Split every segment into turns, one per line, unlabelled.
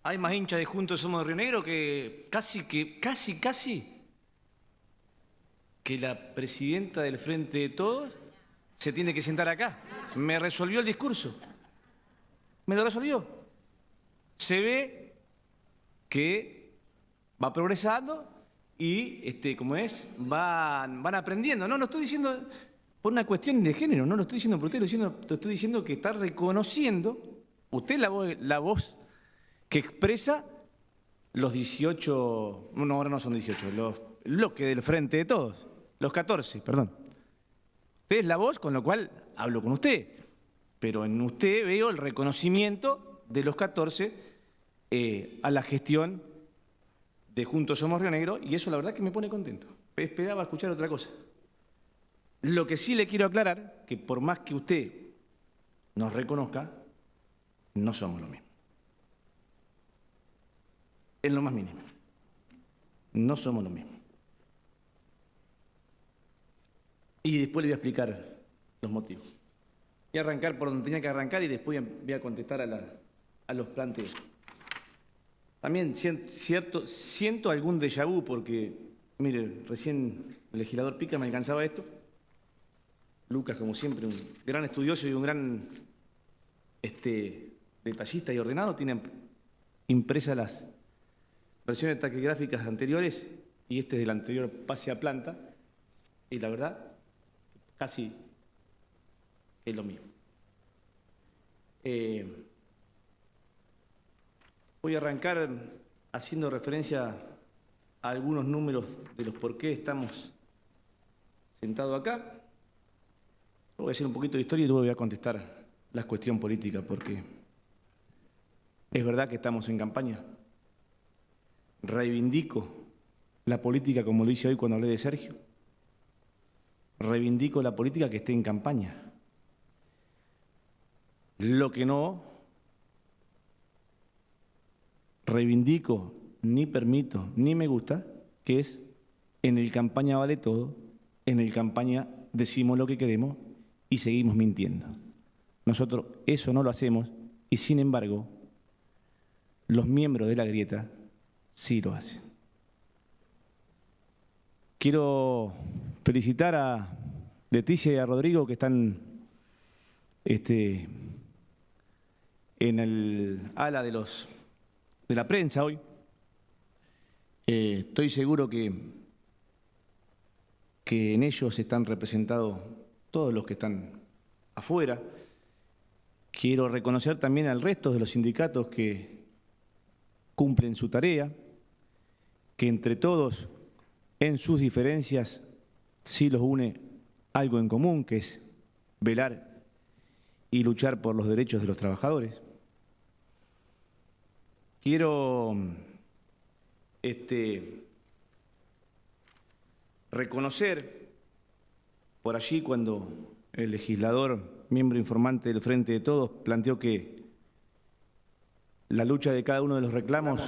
Hay más hinchas de Juntos Somos de Río Negro que casi que la presidenta del Frente de Todos se tiene que sentar acá. Me resolvió el discurso. Me lo resolvió. Se ve que va progresando y, como es, van aprendiendo. No lo estoy diciendo por una cuestión de género, no lo estoy diciendo por usted, lo estoy diciendo que está reconociendo usted la voz que expresa los 18, no, ahora no son 18, los bloques del Frente de Todos, los 14, perdón. Usted es la voz, con lo cual hablo con usted, pero en usted veo el reconocimiento de los 14 a la gestión de Juntos Somos Río Negro, y eso la verdad que me pone contento. Esperaba escuchar otra cosa. Lo que sí le quiero aclarar, que por más que usted nos reconozca, no somos lo mismo. En lo más mínimo. No somos lo mismo. Y después le voy a explicar los motivos. Voy a arrancar por donde tenía que arrancar y después voy a contestar a los planteos. También siento algún déjà vu porque, mire, recién el legislador Pica me alcanzaba esto. Lucas, como siempre, un gran estudioso y un gran detallista y ordenado, tiene impresas las versiones taquigráficas anteriores y este es del anterior pase a planta, y la verdad, casi es lo mismo. Voy a arrancar haciendo referencia a algunos números de los por qué estamos sentados acá. Voy a hacer un poquito de historia y luego voy a contestar la cuestión política, porque es verdad que estamos en campaña. Reivindico la política como lo hice hoy cuando hablé de Sergio. Reivindico la política que esté en campaña. Lo que no reivindico, ni permito, ni me gusta, que es en el campaña vale todo, en el campaña decimos lo que queremos y seguimos mintiendo. Nosotros eso no lo hacemos y sin embargo los miembros de la grieta sí lo hacen. Quiero felicitar a Leticia y a Rodrigo que están en el ala de la prensa hoy. Estoy seguro que en ellos están representados todos los que están afuera. Quiero reconocer también al resto de los sindicatos que cumplen su tarea, que entre todos, en sus diferencias, sí los une algo en común, que es velar y luchar por los derechos de los trabajadores. Quiero reconocer por allí cuando el legislador, miembro informante del Frente de Todos, planteó que la lucha de cada uno de los reclamos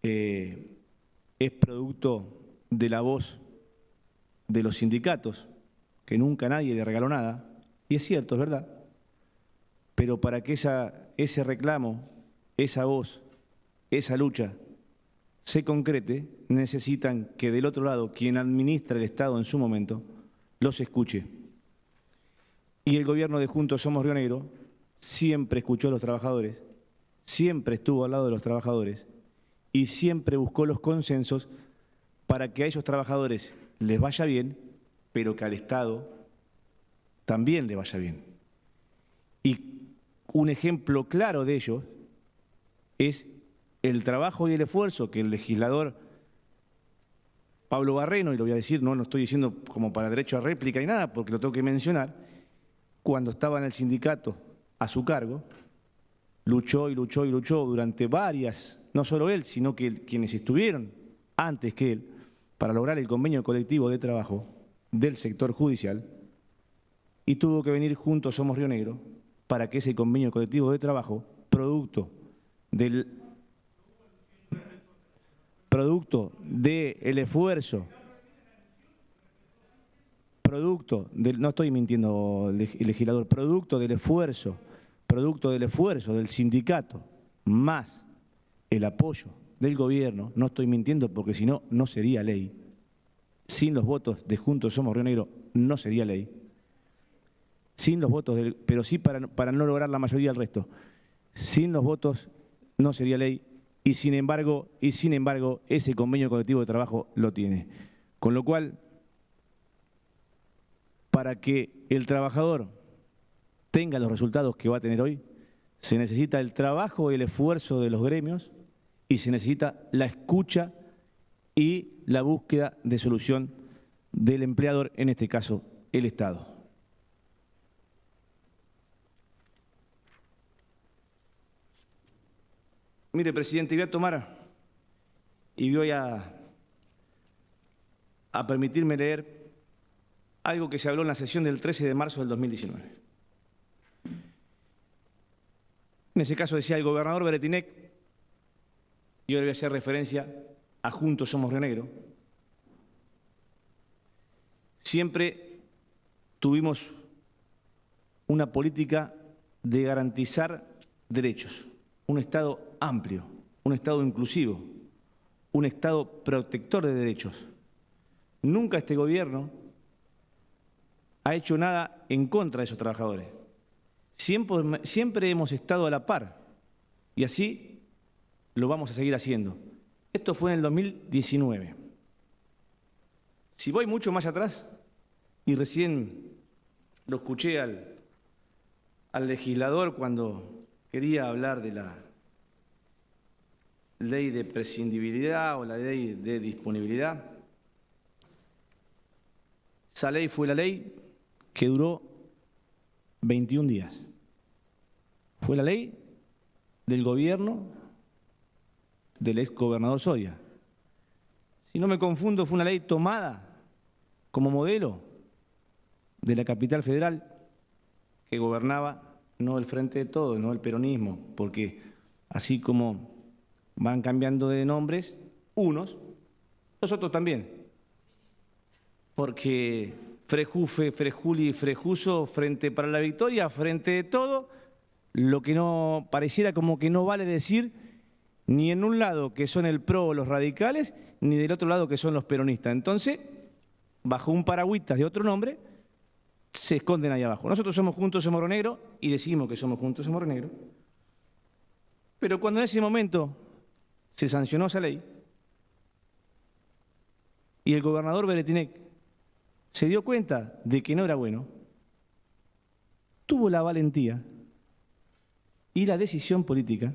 es producto de la voz de los sindicatos, que nunca nadie le regaló nada, y es cierto, es verdad, pero para que ese reclamo, esa voz, esa lucha se concrete, necesitan que del otro lado, quien administra el Estado en su momento, los escuche. Y el gobierno de Juntos Somos Río Negro siempre escuchó a los trabajadores, siempre estuvo al lado de los trabajadores y siempre buscó los consensos para que a esos trabajadores les vaya bien, pero que al Estado también le vaya bien. Y un ejemplo claro de ello es el trabajo y el esfuerzo que el legislador Pablo Barreno, y lo voy a decir, no estoy diciendo como para derecho a réplica ni nada, porque lo tengo que mencionar, cuando estaba en el sindicato a su cargo, luchó y luchó y luchó durante varias, no solo él, sino que quienes estuvieron antes que él, para lograr el convenio colectivo de trabajo del sector judicial, y tuvo que venir Juntos Somos Río Negro para que ese convenio colectivo de trabajo, producto del esfuerzo, no estoy mintiendo, legislador, producto del esfuerzo del sindicato más el apoyo del gobierno, no estoy mintiendo porque si no, no sería ley. Sin los votos de Juntos Somos Río Negro no sería ley. Sin los votos, pero sí para no lograr la mayoría del resto. Sin los votos no sería ley y sin embargo, ese convenio colectivo de trabajo lo tiene. Con lo cual, para que el trabajador tenga los resultados que va a tener hoy, se necesita el trabajo y el esfuerzo de los gremios y se necesita la escucha y la búsqueda de solución del empleador, en este caso, el Estado. Mire, presidente, voy a tomar y voy a permitirme leer algo que se habló en la sesión del 13 de marzo del 2019. En ese caso decía el gobernador Beretinec, y ahora voy a hacer referencia a Juntos Somos Río Negro, siempre tuvimos una política de garantizar derechos, un Estado amplio, un Estado inclusivo, un Estado protector de derechos. Nunca este gobierno ha hecho nada en contra de esos trabajadores. Siempre hemos estado a la par y así lo vamos a seguir haciendo. Esto fue en el 2019. Si voy mucho más atrás, y recién lo escuché al legislador cuando quería hablar de la ley de prescindibilidad o la ley de disponibilidad, esa ley fue la ley que duró 21 días. Fue la ley del gobierno del ex gobernador Soria. Si no me confundo, fue una ley tomada como modelo de la capital federal que gobernaba no el Frente de Todos, no el peronismo, porque así como van cambiando de nombres unos, los otros también. Porque Frejufe, Frejuli, Frejuso, Frente para la Victoria, Frente de Todo, lo que no pareciera como que no vale decir ni en un lado que son el PRO o los radicales, ni del otro lado que son los peronistas. Entonces, bajo un paragüitas de otro nombre, se esconden ahí abajo. Nosotros somos Juntos Somos Río Negro y decimos que somos Juntos Somos Río Negro. Pero cuando en ese momento se sancionó esa ley y el gobernador Beretinec se dio cuenta de que no era bueno, tuvo la valentía y la decisión política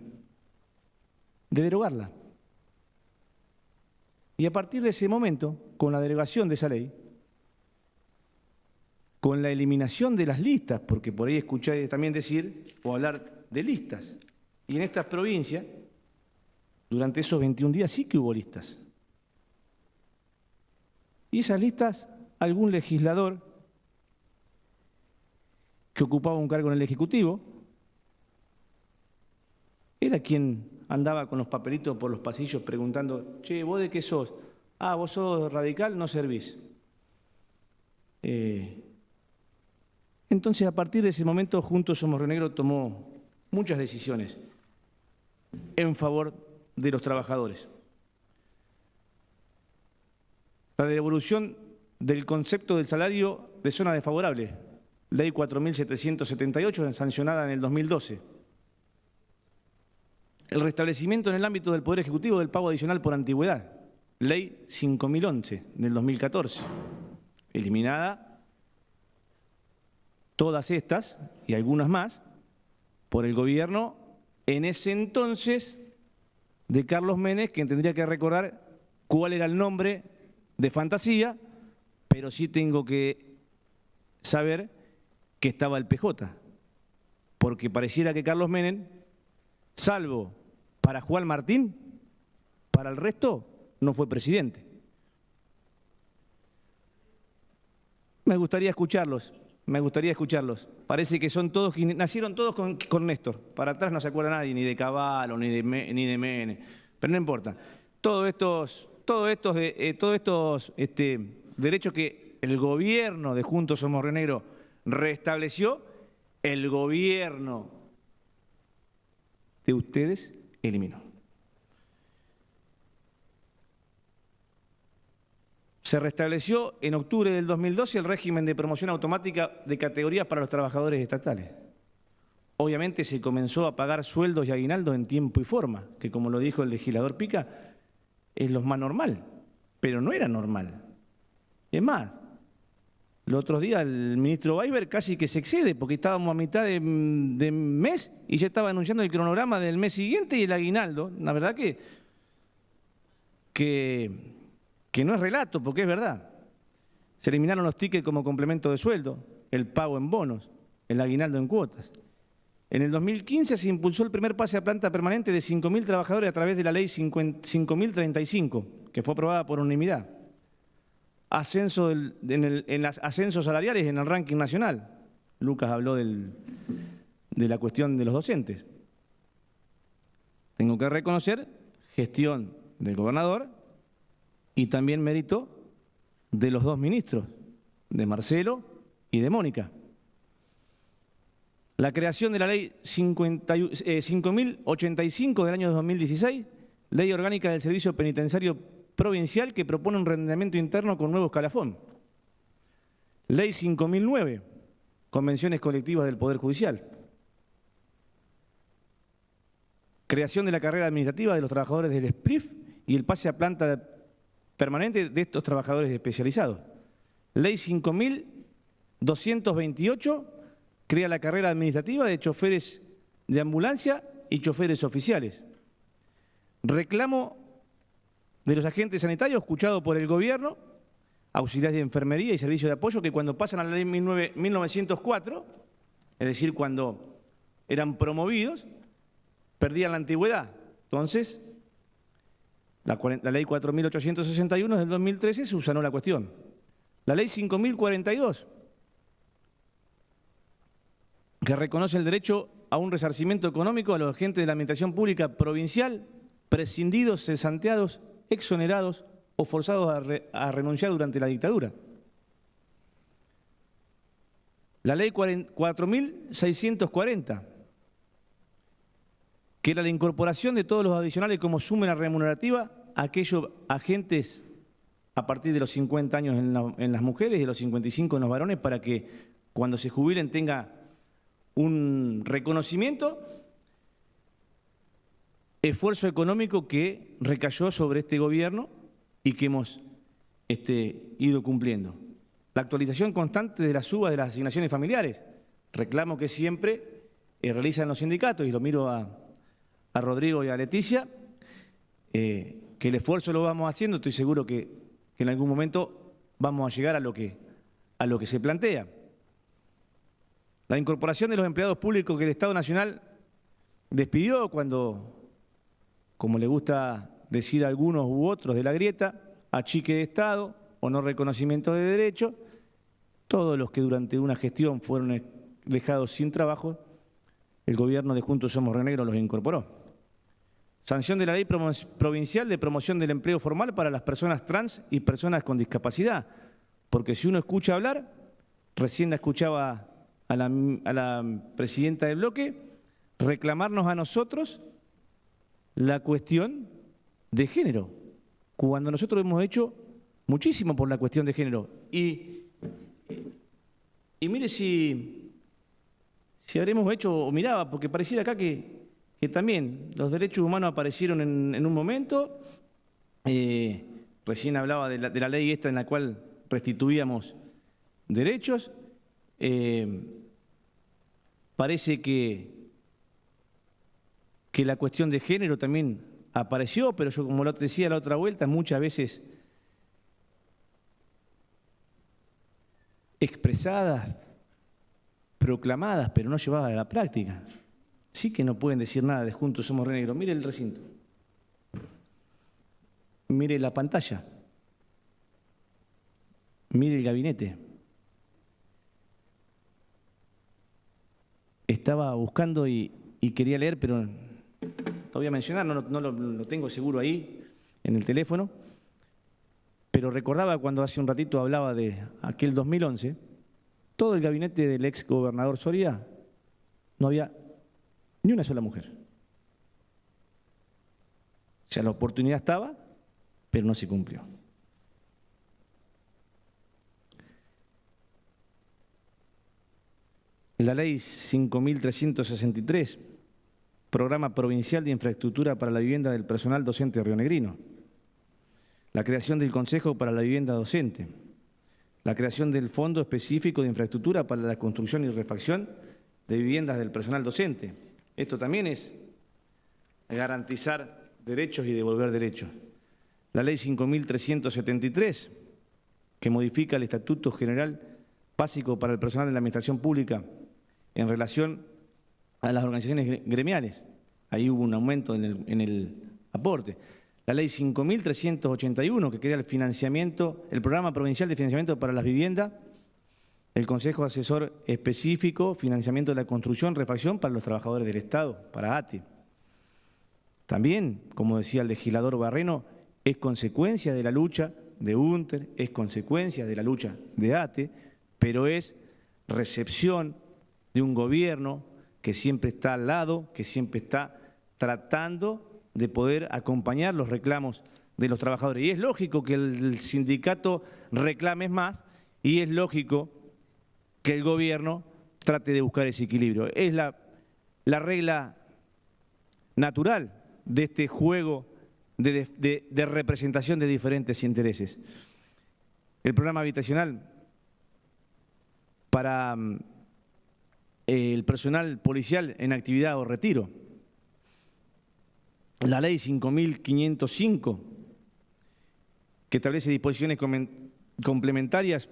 de derogarla. Y a partir de ese momento, con la derogación de esa ley, con la eliminación de las listas, porque por ahí escuché también decir o hablar de listas, y en estas provincias, durante esos 21 días sí que hubo listas. Y esas listas, algún legislador que ocupaba un cargo en el Ejecutivo, era quien andaba con los papelitos por los pasillos preguntando, che, ¿vos de qué sos? Ah, vos sos radical, no servís. Entonces, a partir de ese momento, Juntos Somos Río Negro tomó muchas decisiones en favor de los trabajadores. La devolución del concepto del salario de zona desfavorable, Ley 4.778, sancionada en el 2012. El restablecimiento en el ámbito del Poder Ejecutivo del pago adicional por antigüedad, Ley 5.011 del 2014, eliminada todas estas y algunas más por el gobierno en ese entonces de Carlos Menem, quien tendría que recordar cuál era el nombre de fantasía, pero sí tengo que saber que estaba el PJ, porque pareciera que Carlos Menem, salvo para Juan Martín, para el resto no fue presidente. Me gustaría escucharlos. Parece que son todos, nacieron todos con Néstor. Para atrás no se acuerda nadie, ni de Cavallo, ni de Menem. Pero no importa. Todos estos derechos que el gobierno de Juntos Somos Río Negro restableció, el gobierno de ustedes eliminó. Se restableció en octubre del 2012 el régimen de promoción automática de categorías para los trabajadores estatales. Obviamente se comenzó a pagar sueldos y aguinaldos en tiempo y forma, que como lo dijo el legislador Pica, es lo más normal, pero no era normal. Es más, los otros días el ministro Weisberg casi que se excede, porque estábamos a mitad de mes y ya estaba anunciando el cronograma del mes siguiente y el aguinaldo. La verdad que no es relato, porque es verdad. Se eliminaron los tickets como complemento de sueldo, el pago en bonos, el aguinaldo en cuotas. En el 2015 se impulsó el primer pase a planta permanente de 5.000 trabajadores a través de la ley 5.035, que fue aprobada por unanimidad. Ascenso en los ascensos salariales en el ranking nacional. Lucas habló de la cuestión de los docentes. Tengo que reconocer gestión del gobernador y también mérito de los dos ministros, de Marcelo y de Mónica. La creación de la ley 5.085 del año 2016, ley orgánica del Servicio Penitenciario Provincial que propone un rendimiento interno con nuevo escalafón. Ley 5.009, convenciones colectivas del Poder Judicial. Creación de la carrera administrativa de los trabajadores del SPRIF y el pase a planta permanente de estos trabajadores especializados. Ley 5.228 crea la carrera administrativa de choferes de ambulancia y choferes oficiales. Reclamo de los agentes sanitarios escuchado por el gobierno, auxiliares de enfermería y servicios de apoyo que cuando pasan a la ley 1904, es decir, cuando eran promovidos, perdían la antigüedad. Entonces, la ley 4.861 del 2013 se subsanó la cuestión. La ley 5.042, que reconoce el derecho a un resarcimiento económico a los agentes de la administración pública provincial, prescindidos, cesanteados, exonerados o forzados a renunciar durante la dictadura. La ley 4.640, que era la incorporación de todos los adicionales como suma remunerativa a aquellos agentes a partir de los 50 años en las mujeres y de los 55 en los varones para que cuando se jubilen tenga un reconocimiento, esfuerzo económico que recayó sobre este gobierno y que hemos ido cumpliendo. La actualización constante de las subas de las asignaciones familiares, reclamo que siempre realizan los sindicatos, y lo miro a Rodrigo y a Leticia, que el esfuerzo lo vamos haciendo, estoy seguro que en algún momento vamos a llegar a lo que se plantea. La incorporación de los empleados públicos que el Estado Nacional despidió cuando, como le gusta decir a algunos u otros de la grieta, achique de Estado o no reconocimiento de derechos, todos los que durante una gestión fueron dejados sin trabajo, el gobierno de Juntos Somos Río Negro los incorporó. Sanción de la Ley Provincial de Promoción del Empleo Formal para las personas trans y personas con discapacidad, porque si uno escucha hablar, recién la escuchaba a la presidenta del bloque, reclamarnos a nosotros la cuestión de género, cuando nosotros hemos hecho muchísimo por la cuestión de género. Y mire si habremos hecho, o miraba, porque pareciera acá que también los derechos humanos aparecieron en un momento, recién hablaba de la ley esta en la cual restituíamos derechos, parece que la cuestión de género también apareció, pero yo, como lo decía la otra vuelta, muchas veces expresadas, proclamadas, pero no llevadas a la práctica. Sí que no pueden decir nada de Juntos Somos Río Negro. Mire el recinto. Mire la pantalla. Mire el gabinete. Estaba buscando y quería leer, pero lo voy a mencionar, no lo tengo seguro ahí en el teléfono, pero recordaba cuando hace un ratito hablaba de aquel 2011, todo el gabinete del ex gobernador Soria, no había ni una sola mujer. sea, la oportunidad estaba, pero no se cumplió. La Ley 5.363, Programa Provincial de Infraestructura para la Vivienda del Personal Docente rionegrino. La creación del Consejo para la Vivienda Docente. La creación del Fondo Específico de Infraestructura para la Construcción y Refacción de Viviendas del Personal Docente. Esto también es garantizar derechos y devolver derechos. La Ley 5.373, que modifica el Estatuto General Básico para el Personal de la Administración Pública en relación a las organizaciones gremiales. Ahí hubo un aumento en el aporte. La Ley 5.381, que crea el financiamiento, el Programa Provincial de Financiamiento para las Viviendas, el Consejo Asesor Específico, Financiamiento de la Construcción, Refacción para los Trabajadores del Estado, para ATE. También, como decía el legislador Barreno, es consecuencia de la lucha de UNTER, es consecuencia de la lucha de ATE, pero es recepción de un gobierno que siempre está al lado, que siempre está tratando de poder acompañar los reclamos de los trabajadores. Y es lógico que el sindicato reclame más y es lógico que el gobierno trate de buscar ese equilibrio. Es la regla natural de este juego de representación de diferentes intereses. El programa habitacional para el personal policial en actividad o retiro. La Ley 5.505, que establece disposiciones complementarias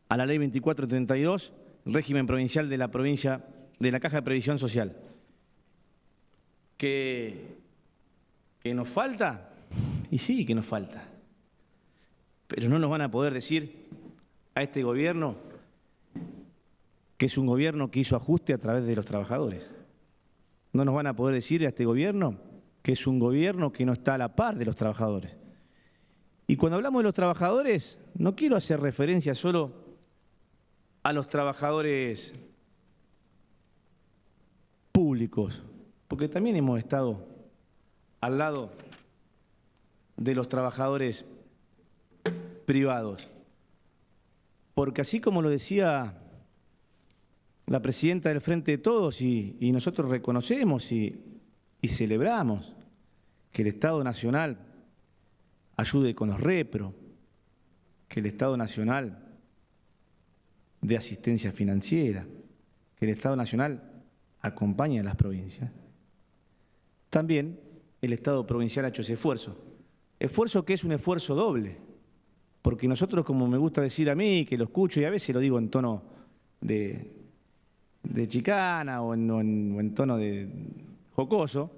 a la Ley 2432, régimen provincial de la provincia de la Caja de Previsión Social. ¿Que nos falta? Y sí que nos falta. Pero no nos van a poder decir a este gobierno que es un gobierno que hizo ajuste a través de los trabajadores. No nos van a poder decir a este gobierno que es un gobierno que no está a la par de los trabajadores. Y cuando hablamos de los trabajadores, no quiero hacer referencia solo a los trabajadores públicos, porque también hemos estado al lado de los trabajadores privados. Porque así como lo decía la presidenta del Frente de Todos, y nosotros reconocemos y celebramos que el Estado Nacional ayude con los repro, que el Estado Nacional dé asistencia financiera, que el Estado Nacional acompañe a las provincias. También el Estado provincial ha hecho ese esfuerzo que es un esfuerzo doble, porque nosotros, como me gusta decir a mí, que lo escucho y a veces lo digo en tono de chicana o en tono de jocoso,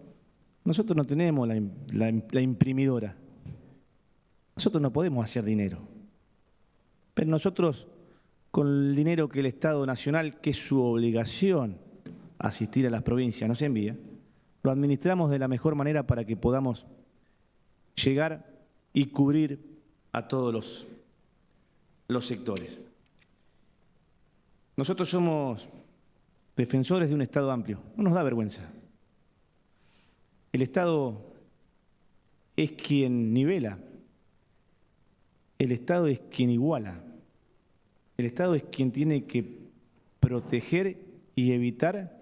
nosotros no tenemos la imprimidora. Nosotros no podemos hacer dinero. Pero nosotros, con el dinero que el Estado Nacional, que es su obligación asistir a las provincias, nos envía, lo administramos de la mejor manera para que podamos llegar y cubrir a todos los sectores. Nosotros somos defensores de un Estado amplio, no nos da vergüenza. El Estado es quien nivela, el Estado es quien iguala, el Estado es quien tiene que proteger y evitar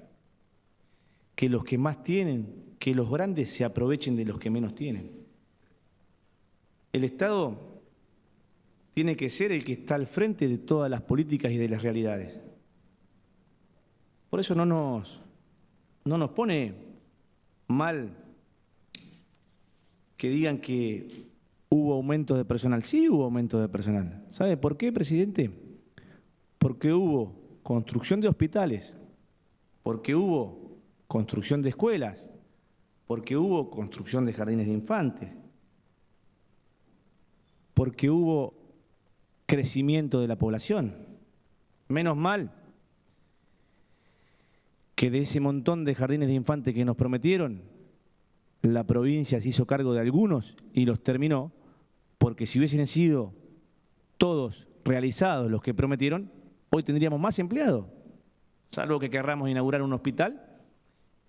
que los que más tienen, que los grandes se aprovechen de los que menos tienen. El Estado tiene que ser el que está al frente de todas las políticas y de las realidades. Por eso no nos pone mal que digan que hubo aumentos de personal. Sí hubo aumentos de personal. ¿Sabe por qué, presidente? Porque hubo construcción de hospitales, porque hubo construcción de escuelas, porque hubo construcción de jardines de infantes, porque hubo crecimiento de la población. Menos mal que de ese montón de jardines de infantes que nos prometieron, la provincia se hizo cargo de algunos y los terminó, porque si hubiesen sido todos realizados los que prometieron, hoy tendríamos más empleados, salvo que querramos inaugurar un hospital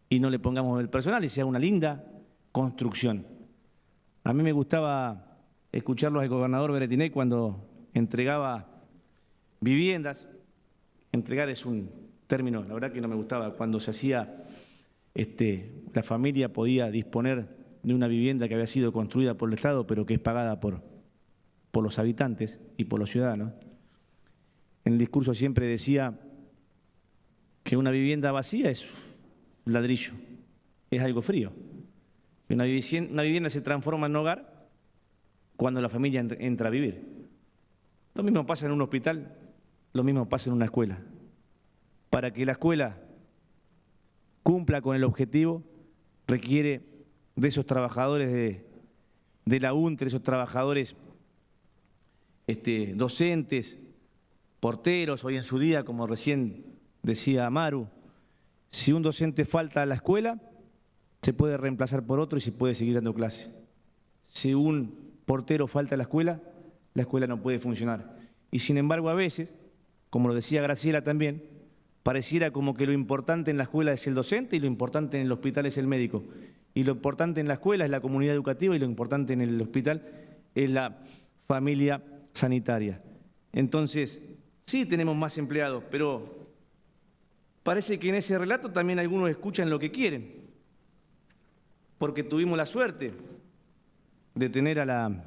y no le pongamos el personal y sea una linda construcción. A mí me gustaba escucharlo al gobernador Beretinei cuando entregaba viviendas. Entregar es un término, la verdad que no me gustaba, cuando se hacía, la familia podía disponer de una vivienda que había sido construida por el Estado, pero que es pagada por los habitantes y por los ciudadanos. En el discurso siempre decía que una vivienda vacía es ladrillo, es algo frío. Una vivienda se transforma en hogar cuando la familia entra a vivir. Lo mismo pasa en un hospital, lo mismo pasa en una escuela. Para que la escuela cumpla con el objetivo, requiere de esos trabajadores de la UNTRE, esos trabajadores docentes, porteros, hoy en su día, como recién decía Amaru, si un docente falta a la escuela, se puede reemplazar por otro y se puede seguir dando clase. Si un portero falta a la escuela no puede funcionar. Y sin embargo, a veces, como lo decía Graciela también, pareciera como que lo importante en la escuela es el docente y lo importante en el hospital es el médico. Y lo importante en la escuela es la comunidad educativa y lo importante en el hospital es la familia sanitaria. Entonces, sí tenemos más empleados, pero parece que en ese relato también algunos escuchan lo que quieren, porque tuvimos la suerte de tener a la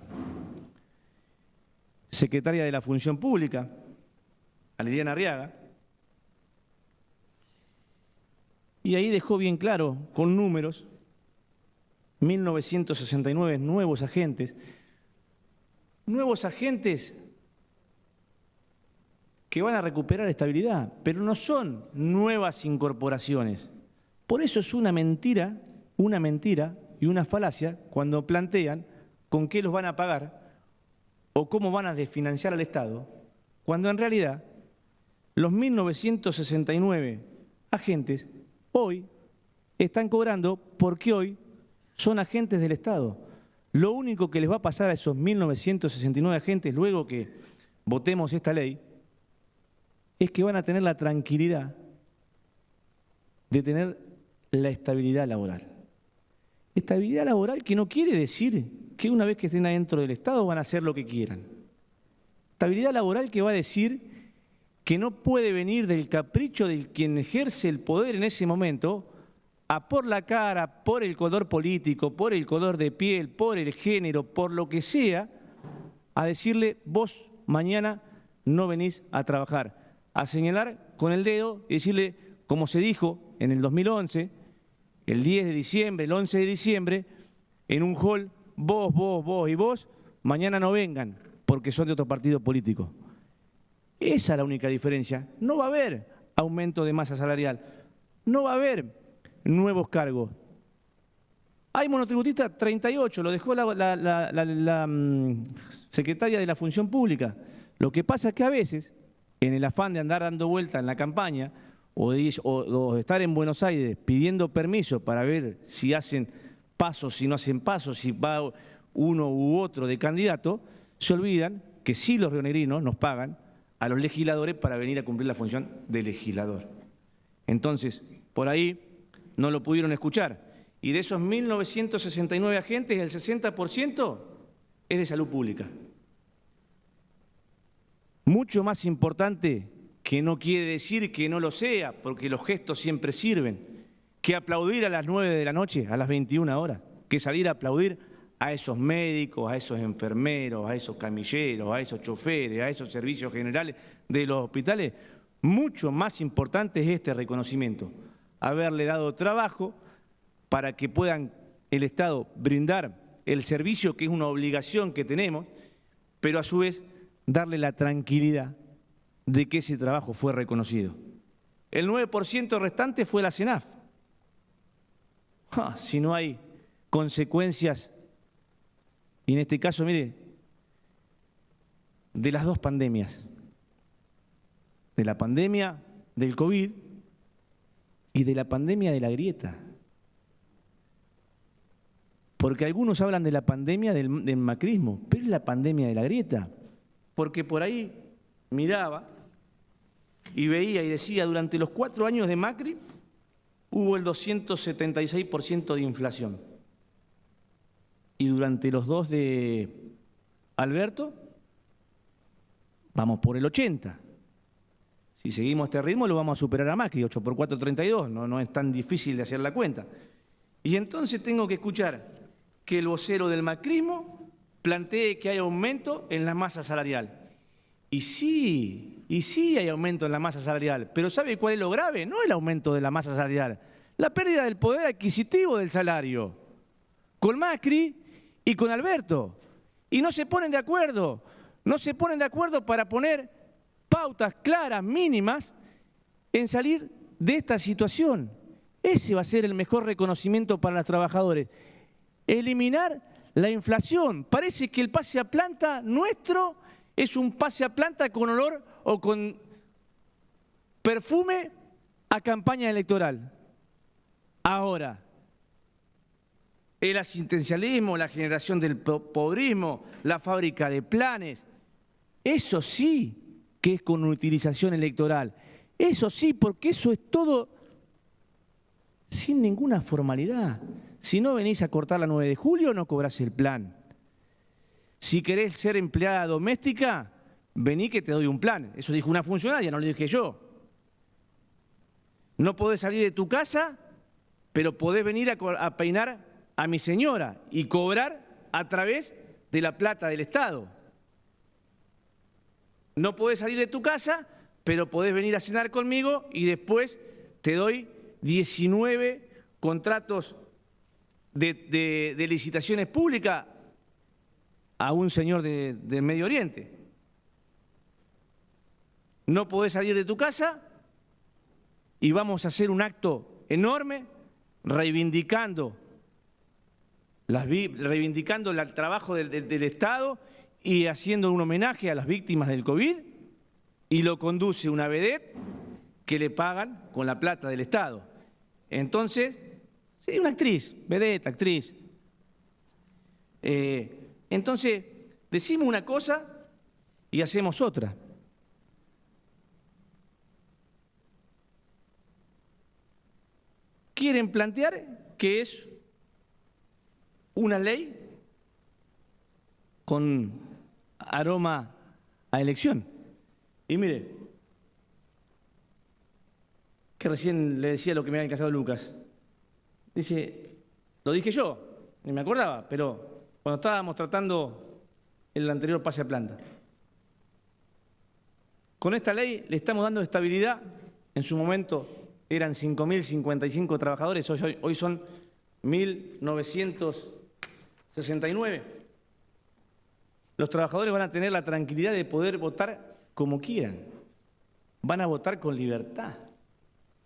secretaria de la Función Pública, a Liliana Arriaga, y ahí dejó bien claro, con números, 1.969 nuevos agentes que van a recuperar estabilidad, pero no son nuevas incorporaciones. Por eso es una mentira y una falacia cuando plantean con qué los van a pagar o cómo van a desfinanciar al Estado, cuando en realidad los 1.969 agentes hoy están cobrando porque hoy son agentes del Estado. Lo único que les va a pasar a esos 1.969 agentes luego que votemos esta ley es que van a tener la tranquilidad de tener la estabilidad laboral. Estabilidad laboral que no quiere decir que una vez que estén adentro del Estado van a hacer lo que quieran. Estabilidad laboral que va a decir que no puede venir del capricho de quien ejerce el poder en ese momento a por la cara, por el color político, por el color de piel, por el género, por lo que sea, a decirle vos mañana no venís a trabajar, a señalar con el dedo y decirle, como se dijo en el 2011, el 10 de diciembre, el 11 de diciembre, en un hall, vos y vos, mañana no vengan porque son de otro partido político. Esa es la única diferencia. No va a haber aumento de masa salarial, no va a haber nuevos cargos. Hay monotributistas 38, lo dejó la secretaria de la Función Pública. Lo que pasa es que a veces, en el afán de andar dando vuelta en la campaña o de estar en Buenos Aires pidiendo permiso para ver si hacen pasos, si no hacen pasos, si va uno u otro de candidato, se olvidan que sí los rionegrinos nos pagan a los legisladores para venir a cumplir la función de legislador. Entonces, por ahí no lo pudieron escuchar. Y de esos 1.969 agentes, el 60% es de salud pública. Mucho más importante, que no quiere decir que no lo sea, porque los gestos siempre sirven, que aplaudir a las 9 de la noche, a las 21 horas, que salir a aplaudir a esos médicos, a esos enfermeros, a esos camilleros, a esos choferes, a esos servicios generales de los hospitales. Mucho más importante es este reconocimiento, haberle dado trabajo para que puedan el Estado brindar el servicio, que es una obligación que tenemos, pero a su vez darle la tranquilidad de que ese trabajo fue reconocido. El 9% restante fue la CENAF. Si no hay consecuencias, y en este caso, mire, de las dos pandemias, de la pandemia del COVID y de la pandemia de la grieta. Porque algunos hablan de la pandemia del macrismo, pero es la pandemia de la grieta. Porque por ahí miraba y veía y decía, durante los 4 años de Macri hubo el 276% de inflación. y durante los 2 de Alberto vamos por el 80. Si seguimos este ritmo lo vamos a superar a Macri, 8 por 4, 32, no es tan difícil de hacer la cuenta. Y entonces tengo que escuchar que el vocero del macrismo plantee que hay aumento en la masa salarial. Y sí hay aumento en la masa salarial, pero ¿sabe cuál es lo grave? No el aumento de la masa salarial, la pérdida del poder adquisitivo del salario, con Macri y con Alberto. Y no se ponen de acuerdo para poner pautas claras, mínimas, en salir de esta situación. Ese va a ser el mejor reconocimiento para los trabajadores. Eliminar la inflación. Parece que el pase a planta nuestro es un pase a planta con olor o con perfume a campaña electoral. Ahora, el asistencialismo, la generación del pobrismo, la fábrica de planes, eso sí que es con utilización electoral. Eso sí, porque eso es todo sin ninguna formalidad. Si no venís a cortar la 9 de julio, no cobrás el plan. Si querés ser empleada doméstica, vení que te doy un plan. Eso dijo una funcionaria, no lo dije yo. No podés salir de tu casa, pero podés venir a peinar a mi señora y cobrar a través de la plata del Estado. No podés salir de tu casa, pero podés venir a cenar conmigo y después te doy 19 contratos de licitaciones públicas a un señor de Medio Oriente. No podés salir de tu casa y vamos a hacer un acto enorme reivindicando el trabajo del Estado y haciendo un homenaje a las víctimas del COVID, y lo conduce una vedette que le pagan con la plata del Estado. Entonces, sí, una actriz, vedette, actriz. Entonces, decimos una cosa y hacemos otra. Quieren plantear que es una ley con aroma a elección. Y mire, que recién le decía lo que me había casado Lucas. Dice, lo dije yo, ni me acordaba, pero cuando estábamos tratando el anterior pase a planta. Con esta ley le estamos dando estabilidad. En su momento eran 5.055 trabajadores, hoy son 1.969. Los trabajadores van a tener la tranquilidad de poder votar como quieran. Van a votar con libertad,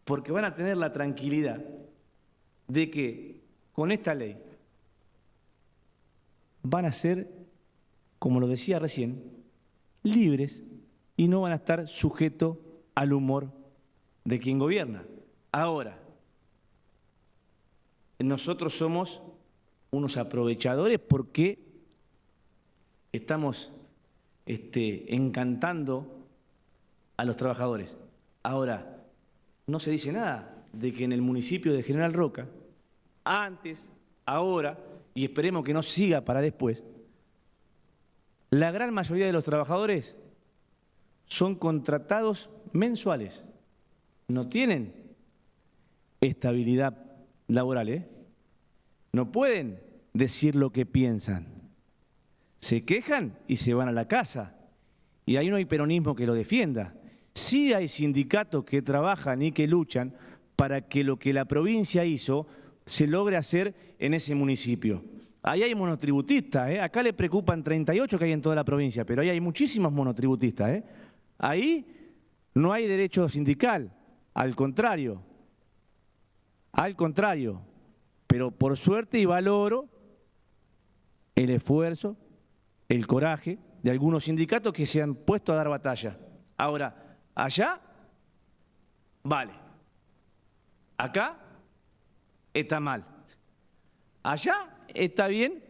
porque van a tener la tranquilidad de que con esta ley van a ser, como lo decía recién, libres y no van a estar sujetos al humor de quien gobierna. Ahora, nosotros somos unos aprovechadores porque estamos encantando a los trabajadores. Ahora, no se dice nada de que en el municipio de General Roca, antes, ahora, y esperemos que no siga para después, la gran mayoría de los trabajadores son contratados mensuales. No tienen estabilidad laboral, ¿eh? No pueden decir lo que piensan. Se quejan y se van a la casa. Y ahí no hay peronismo que lo defienda. Sí hay sindicatos que trabajan y que luchan para que lo que la provincia hizo se logre hacer en ese municipio. Ahí hay monotributistas, ¿eh? Acá le preocupan 38 que hay en toda la provincia, pero ahí hay muchísimos monotributistas, ¿eh? Ahí no hay derecho sindical, al contrario, pero por suerte y valoro el esfuerzo, el coraje de algunos sindicatos que se han puesto a dar batalla. Ahora, allá, vale. Acá está mal. Allá está bien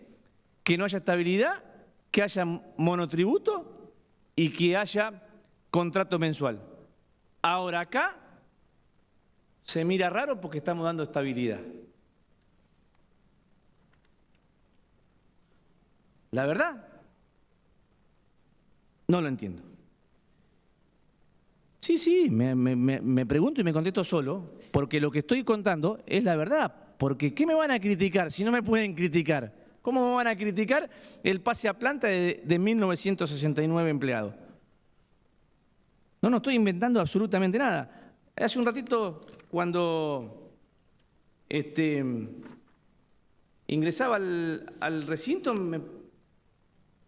que no haya estabilidad, que haya monotributo y que haya contrato mensual. Ahora acá se mira raro porque estamos dando estabilidad. la verdad, no lo entiendo. Sí, me pregunto y me contesto solo, porque lo que estoy contando es la verdad. Porque ¿qué me van a criticar si no me pueden criticar? ¿Cómo me van a criticar el pase a planta de 1.969 empleados? No estoy inventando absolutamente nada. Hace un ratito, cuando ingresaba al recinto, me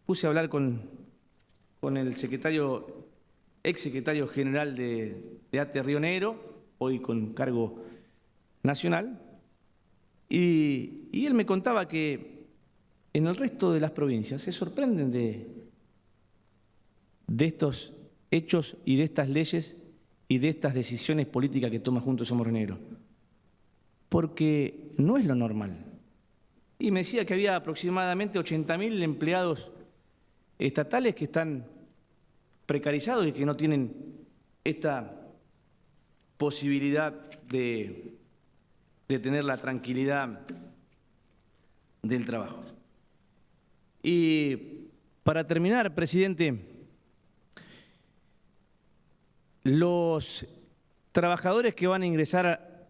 puse a hablar con el ex secretario general de ATE Río Negro, hoy con cargo nacional, y él me contaba que en el resto de las provincias se sorprenden de estos hechos y de estas leyes y de estas decisiones políticas que toma Juntos Somos Río Negro, porque no es lo normal. Y me decía que había aproximadamente 80.000 empleados estatales que están precarizados y que no tienen esta posibilidad de tener la tranquilidad del trabajo. Y para terminar, presidente, los trabajadores que van a ingresar,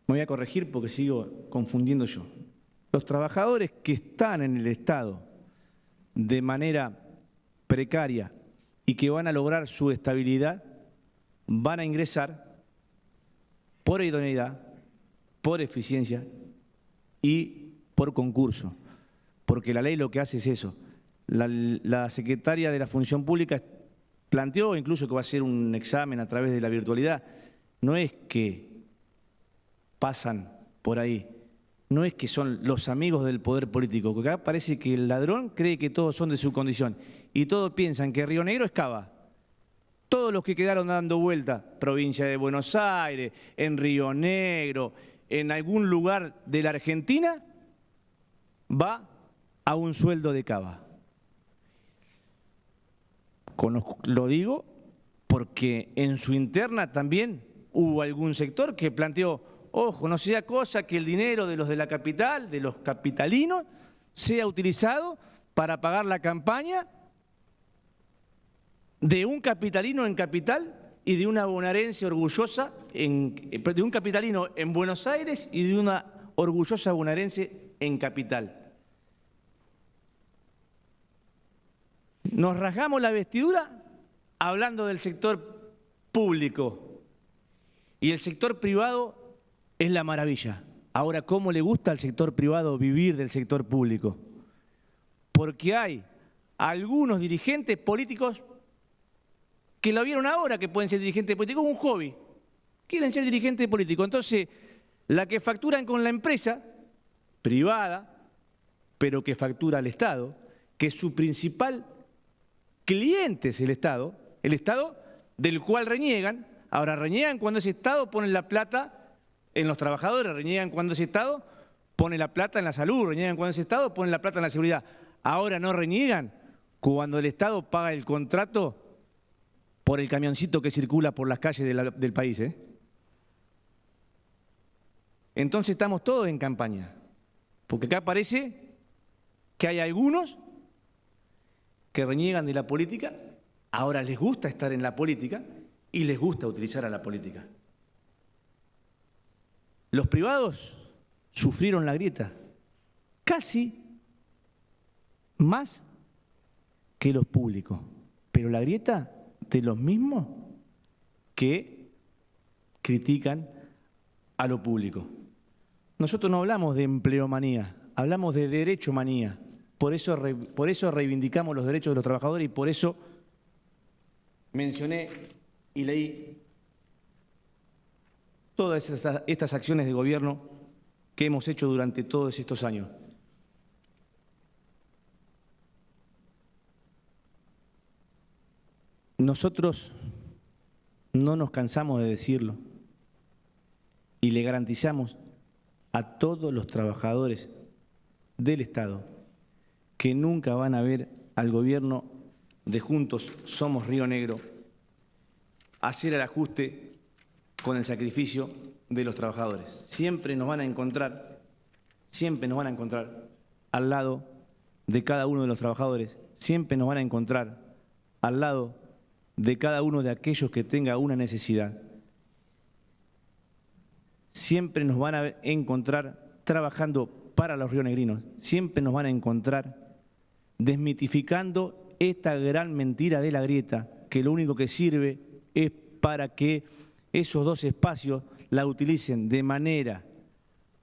me voy a corregir porque sigo confundiendo yo, los trabajadores que están en el Estado de manera precaria y que van a lograr su estabilidad, van a ingresar por idoneidad, por eficiencia y por concurso, porque la ley lo que hace es eso. La secretaria de la Función Pública planteó incluso que va a ser un examen a través de la virtualidad. No es que pasan por ahí, no es que son los amigos del poder político, porque acá parece que el ladrón cree que todos son de su condición y todos piensan que Río Negro es Cava. Todos los que quedaron dando vuelta, provincia de Buenos Aires, en Río Negro, en algún lugar de la Argentina, va a un sueldo de Cava. Lo digo porque en su interna también hubo algún sector que planteó, ojo, no sea cosa que el dinero de los de la capital, de los capitalinos, sea utilizado para pagar la campaña de un capitalino en capital y de una bonaerense orgullosa, de un capitalino en Buenos Aires y de una orgullosa bonaerense en capital. Nos rasgamos la vestidura hablando del sector público y el sector privado es la maravilla. Ahora, ¿cómo le gusta al sector privado vivir del sector público? Porque hay algunos dirigentes políticos que lo vieron ahora que pueden ser dirigentes políticos, es un hobby, quieren ser dirigentes políticos. Entonces, la que facturan con la empresa privada, pero que factura al Estado, que su principal cliente es el Estado del cual reniegan. Ahora, reniegan cuando ese Estado pone la plata en los trabajadores, reniegan cuando ese Estado pone la plata en la salud, reniegan cuando ese Estado pone la plata en la seguridad. Ahora no reniegan cuando el Estado paga el contrato por el camioncito que circula por las calles del país. Entonces estamos todos en campaña, porque acá parece que hay algunos que reniegan de la política, ahora les gusta estar en la política y les gusta utilizar a la política. Los privados sufrieron la grieta, casi más que los públicos, pero la grieta de los mismos que critican a lo público. Nosotros no hablamos de empleomanía, hablamos de derechomanía. Por eso reivindicamos los derechos de los trabajadores y por eso mencioné y leí todas estas acciones de gobierno que hemos hecho durante todos estos años. Nosotros no nos cansamos de decirlo y le garantizamos a todos los trabajadores del Estado que nunca van a ver al gobierno de Juntos Somos Río Negro hacer el ajuste con el sacrificio de los trabajadores. Siempre nos van a encontrar al lado de cada uno de los trabajadores, siempre nos van a encontrar al lado de cada uno de aquellos que tenga una necesidad. Siempre nos van a encontrar trabajando para los rionegrinos, siempre nos van a encontrar desmitificando esta gran mentira de la grieta, que lo único que sirve es para que esos dos espacios la utilicen de manera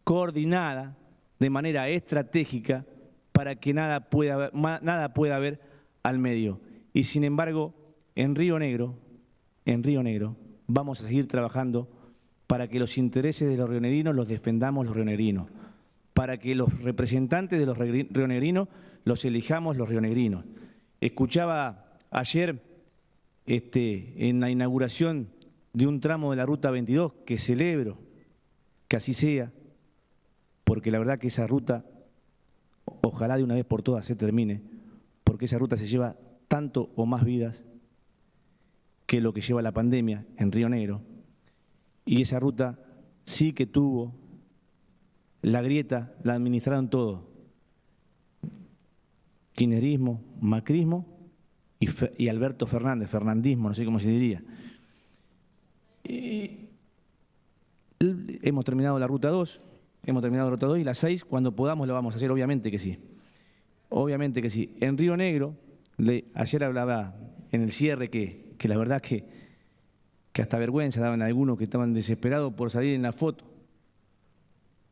coordinada, de manera estratégica, para que nada pueda haber al medio. Y sin embargo, en Río Negro, vamos a seguir trabajando para que los intereses de los rionegrinos los defendamos los rionegrinos, para que los representantes de los rionegrinos los elijamos los rionegrinos. Escuchaba ayer en la inauguración de un tramo de la Ruta 22, que celebro que así sea, porque la verdad que esa ruta, ojalá de una vez por todas se termine, porque esa ruta se lleva tanto o más vidas que lo que lleva la pandemia en Río Negro. Y esa ruta sí que tuvo la grieta, la administraron todo. Kirchnerismo, macrismo y Alberto Fernández, fernandismo, no sé cómo se diría. Hemos terminado la Ruta 2, y la 6, cuando podamos lo vamos a hacer, obviamente que sí. Obviamente que sí. En Río Negro, ayer hablaba en el cierre que la verdad que hasta vergüenza daban algunos que estaban desesperados por salir en la foto,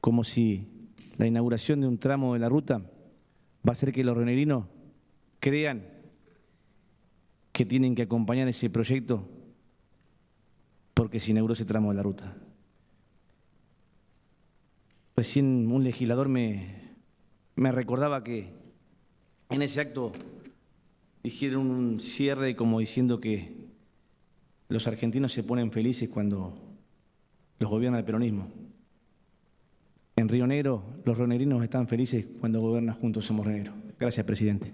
como si la inauguración de un tramo de la ruta va a hacer que los rionegrinos crean que tienen que acompañar ese proyecto porque se inauguró ese tramo de la ruta. Recién un legislador me recordaba que en ese acto hicieron un cierre como diciendo que los argentinos se ponen felices cuando los gobierna el peronismo. En Río Negro, los rionegrinos están felices cuando gobiernan juntos Somos Río Negro. Gracias, presidente.